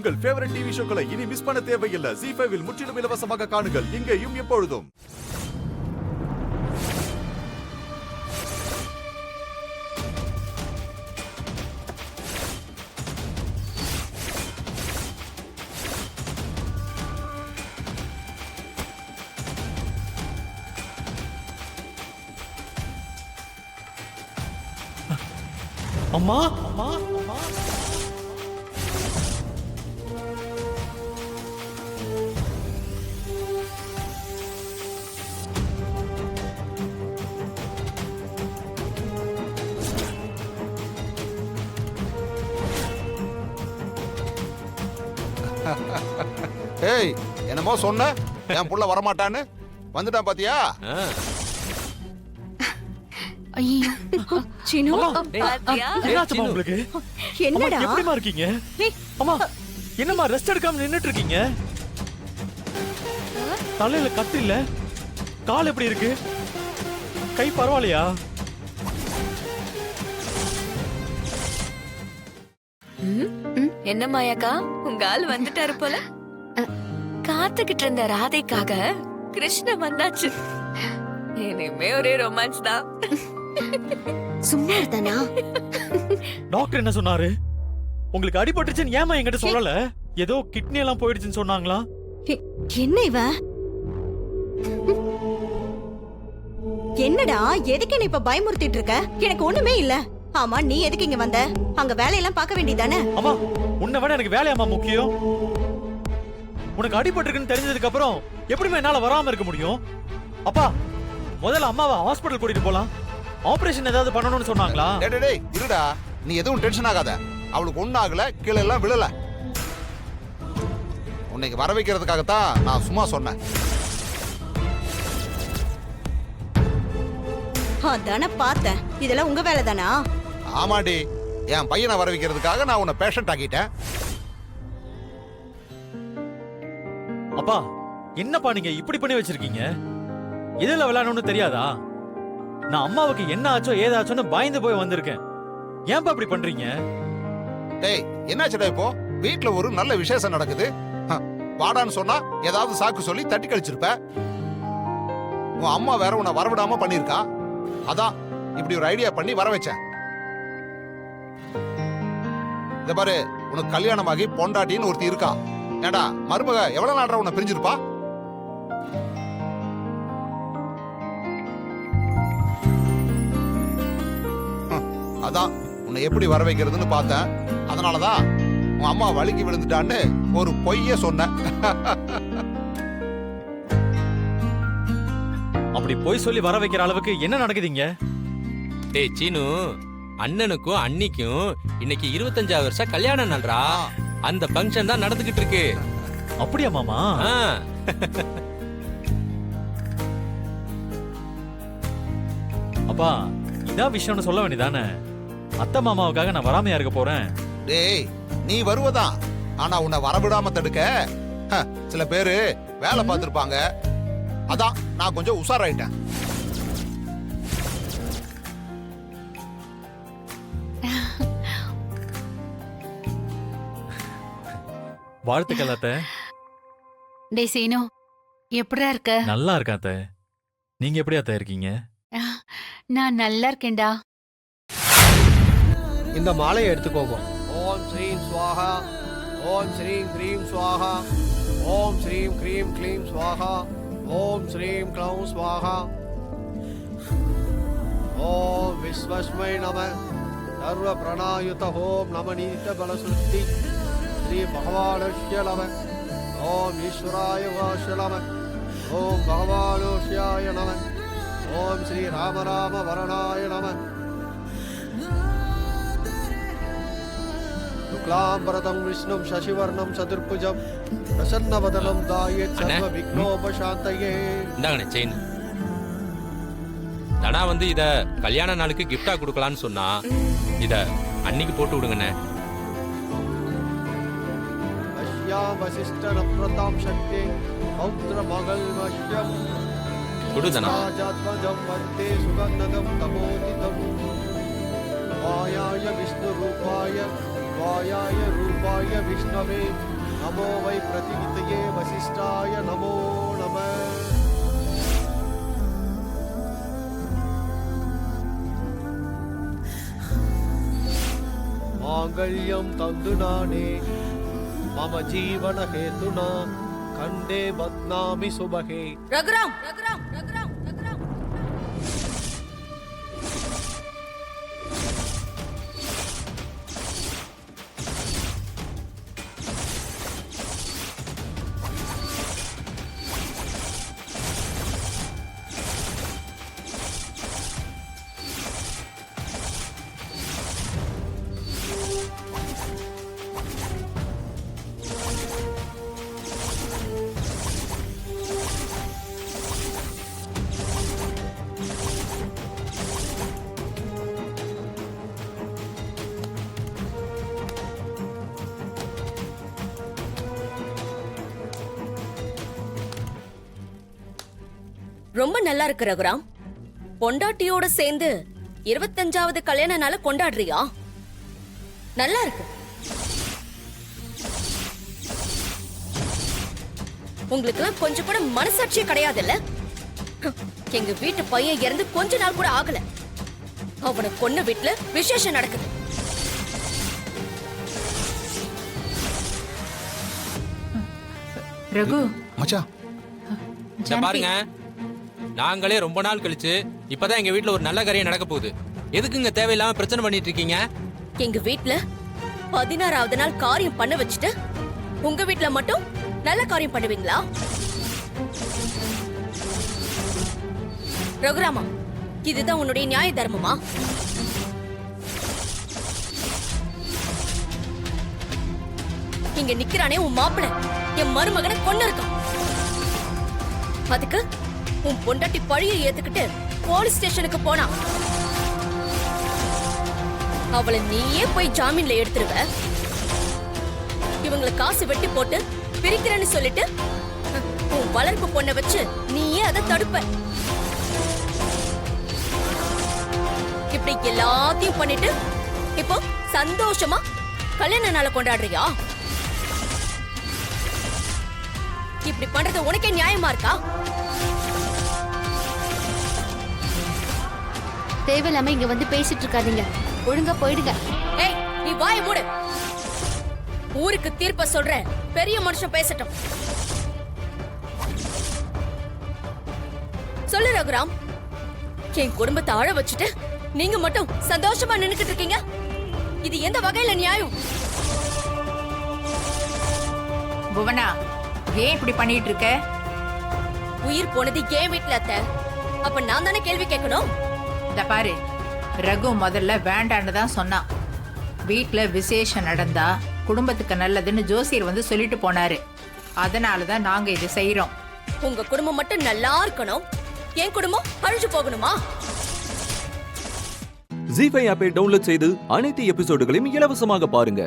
உங்கள் favourite TV ஷோக்களை இனி miss பண்ண தேவையில்லை. ZEE5 இல் முற்றிலும் இலவசமாக காணுங்கள். இங்கேயும் எப்பொழுதும். அம்மா அம்மா அம்மா ஏய், என்னமோ சொன்ன என் புள்ள வரமாட்டான்னு வந்துட்டான் பாத்தியா? ஐயோ சினு என்னாச்சுமா உங்களுக்கு? என்னடா எப்படிமா இருக்கீங்க? அம்மா என்னம்மா ரெஸ்ட் எடுக்காம நின்னுட்டு இருக்கீங்க? தலையில கட்டு இல்ல, கால் எப்படி இருக்கு? கை பரவாயில்லையா? என்ன மாயாக்கா, உங்க ஆள் வந்துட்டாரு போல. காத்துக்கிட்டு இருந்த ராதைக்காக கிருஷ்ண வந்தாச்சு. இனிமே ஒரே ரொமான்ஸ் தான். சும்மா இருதானா? டாக்டர் என்ன சொன்னாரு? உங்களுக்கு அடிபட்டுச்சுன்னு ஏமா என்கிட்ட சொல்லல? ஏதோ கிட்னி எல்லாம் போயிடுச்சுன்னு சொன்னாங்களா? என்ன இவ? என்னடா எதுக்கு என்ன இப்ப பயமுறுத்திட்டு இருக்க? எனக்கு ஒண்ணுமே இல்ல. ஆமா, நீ எதுக்கு இங்க வந்த? அங்க வேலையெல்லாம் பார்க்க வேண்டியதானே? அம்மா, உன்னை விட எனக்கு வேலையாமா முக்கியம். உனக்கு அடிபட்டிருக்குன்னு தெரிஞ்சதுக்கு அப்புறம் எப்படிமா என்னால வராம இருக்க முடியும்? அப்பா, முதல்ல அம்மாவை ஹாஸ்பிடல் கூட்டிட்டு போலாம். ஆபரேஷன் ஏதாவது பண்ணணும்னு சொன்னாங்களா? டேய் இருடா, நீ எதுவும் டென்ஷன் ஆகாத. அவளுக்கு ஒன்னும் ஆகல, கீழே எல்லாம் விழல. உன்னைக்கு வர வைக்கிறதுக்காகத்தான் நான் சும்மா சொன்னேன். அதானே பார்த்தேன். இதெல்லாம் உங்க வேலை தானா? ஆமாடி, என் பையனை வர வைக்கிறதுக்காக நான் உன்னை பேஷண்ட் ஆக்கிட்டேன். அப்பா, என்னப்பா நீங்க இப்படி பண்ணி வச்சிருக்கீங்க? இதுல விளையாடணும்னு தெரியாதா? நான் அம்மாவுக்கு என்ன ஆச்சோ ஏதாச்சோன்னு பயந்து போய் வந்திருக்கேன். ஏன்பா இப்படி பண்றீங்க? டேய், என்னாச்சுடா இப்போ? வீட்டுல ஒரு நல்ல விசேஷம் நடக்குது. வாடான்னு சொன்னா ஏதாவது சாக்கு சொல்லி தட்டி கழிச்சிருப்ப. உன் அம்மா வேற உன்னை வரவிடாம பண்ணிருக்கா. அதான் இப்படி ஒரு ஐடியா பண்ணி வர வச்சேன். இத பாரு, உனக்கு கல்யாணமாகி பொண்டாட்டின்னு ஒருத்தி இருக்கா. ஏண்டா மருமக எவ்வளவு நாளா உன்னை பிரிஞ்சிருப்பா? அதான் உன்னை எப்படி வர வைக்கிறதுன்னு பார்த்தேன். அதனாலதான் உன் அம்மா வலிக்கு விழுந்துட்டான்னு ஒரு பொய்ய சொன்ன. அப்படி போய் சொல்லி வர வைக்கிற அளவுக்கு என்ன நடக்குதுங்க? டேய் சீனு, அண்ணனுக்கும் அண்ணிக்கும் இன்னைக்கு 25 வருஷம் கல்யாண நாள்ரா. அந்த ஃபங்க்ஷன் தான் நடந்துகிட்டு இருக்கு. அப்படியா மாமா? அப்பா, இதான் விஷயம்னு சொல்ல வேண்டியதானே? அத்தை மாமாவுக்காக நான் வராமையா இருக்க போறேன். டேய், நீ வருவதான். ஆனா உன்னை வரவிடாம தடுக்க சில பேரு வேலை பார்த்திருப்பாங்க. அதான் நான் கொஞ்சம் உஷாராயிட்டேன். வாழ்த்துக்கள் அத்தை. டே சீனு, எப்படிடா இருக்க? நல்லா இருக்கேன் அத்தை. நீங்க எப்படி அத்தை இருக்கீங்க? நான் நல்லா இருக்கேன்டா. இந்த மாலையை எடுத்துக்கோங்க. ஓம் ஸ்ரீம் ஸ்வாஹா, ஓம் ஸ்ரீம் க்ரீம் ஸ்வாஹா, ஓம் ஸ்ரீம் க்ரீம் க்ளீம் ஸ்வாஹா, ஓம் ஸ்ரீம் க்ளௌம் ஸ்வாஹா, ஓம் விஸ்வஸ்மை நம, சர்வ பிரணாயுத ஓம் நமநீத பலசுத்தி, ஸ்ரீ பகவானஸ்ய நம, ஓம் ஈஸ்வராய வாஸ்ய நம, ஓம் பகவானோஷ்யாய நம, ஓம் ஸ்ரீ ராம ராம வரணாய நம. शुक्लांबरदं विष्णुं शशिवर्णं चतुर्भुजं प्रसन्नवदनं ध्यायेत् सर्वविघ्नोपशान्तये. இந்தாங்கண்ணே செயின். தனா வந்து இத கல்யாண நாளுக்கு கிஃப்டா கொடுக்கலான்னு சொன்னா, இத அன்னைக்கு போட்டு விடுங்கண்ணே. अश्या वसिष्ठनप्रतां शक्ते पौत्रमगल्मष्यं கொடு தனா. राजात्मजं वन्दे सुगन्धं तमोदितं वायाय विष्णुरूपाय शिवायाय रूपाय विष्णवे नमो वै प्रतिनिधये वसिष्ठाय नमो नमः मांगल्यं तंदुनाने मम जीवन हेतुना कंडे बध्नामि सुबहे ரகுராம் ரொம்ப நல்லா இருக்கு ரகுராம். பொண்டாட்டியோட சேர்ந்து 25வது கல்யாண நாள கொண்டாடுறியா? நல்லா இருக்கு. உங்களுக்கு கொஞ்சம் கூட மனசாட்சியே கிடையாதுல்ல? எங்க வீட்டு பையன் இறந்து கொஞ்ச நாள் கூட ஆகல, அவனை கொன்ன வீட்டுல விசேஷம் நடக்குது. ரகு மச்சான் இத பாருங்க, நாங்களே ரொம்ப நாள் கழிச்சு இப்பதான் எங்க வீட்ல ஒரு நல்ல காரியம் நடக்க போகுது. எதுக்குங்க தேவையில்லாம பிரச்சனை பண்ணிட்டு இருக்கீங்க? எங்க வீட்டுல 16வது நாள் காரியம் பண்ண வச்சுட்டு உங்க வீட்டுல மட்டும் நல்ல காரியம் பண்ணுவீங்களா? ரகுராமா, இதுதான் உன்னுடைய நியாய தர்மமா? இங்க நிக்கிறானே உன் மாப்பிள, என் மருமகனை கொன்னு இருக்கான். அதுக்கு உன் பொண்டாட்டி பழியை ஏத்துக்கிட்டு போலீஸ் ஸ்டேஷனுக்கு போனா அவளை நீயே போய் ஜாமீன்ல எடுத்துருவ. இவங்களை காசு வெட்டி போட்டு பிரிக்கிறேன்னு சொல்லிட்டு உன் வளர்ப்பு பொண்ணை வச்சு நீயே அதை தடுப்ப. இப்படி எல்லாத்தையும் பண்ணிட்டு இப்போ சந்தோஷமா கல்யாண நாளை கொண்டாடுறியா? இப்படி பண்றது உனக்கே நியாயமா இருக்கா? தேவையில்லாம இங்க வந்து பேசிட்டு இருக்காதீங்க, ஒழுங்கா போயிடுங்க. ஏய், நீ வாய மூடு. ஊருக்கு தீர்ப்ப சொல்ற பெரிய மனுஷன் பேசட்டும். சொல்லு ரகுராம், என் குடும்பத்தை அழ வச்சுட்டு நீங்க மட்டும் சந்தோஷமா நின்னுக்கிட்டு இருக்கீங்க. இது எந்த வகையில நியாயம்? புவனா, ஏன் இப்படி பண்ணிட்டு இருக்க? உயிர் போனது ஏன் வீட்டுல அத்த, அப்ப நான் தானே கேள்வி கேட்கணும்? இந்த பாரு, ரகு முதல்ல வேண்டான்னு தான் சொன்னான். வீட்டுல விசேஷம் நடந்தா குடும்பத்துக்கு நல்லதுன்னு ஜோசியர் வந்து சொல்லிட்டு போனாரு. அதனாலதான் நாங்க இது செய்யறோம். உங்க குடும்பம் மட்டும் நல்லா இருக்கணும், என் குடும்பம் அழிஞ்சு போகணுமா? ஜீ5 ஆப்பை டவுன்லோட் செய்து அனைத்து எபிசோடுகளையும் இலவசமாக பாருங்க.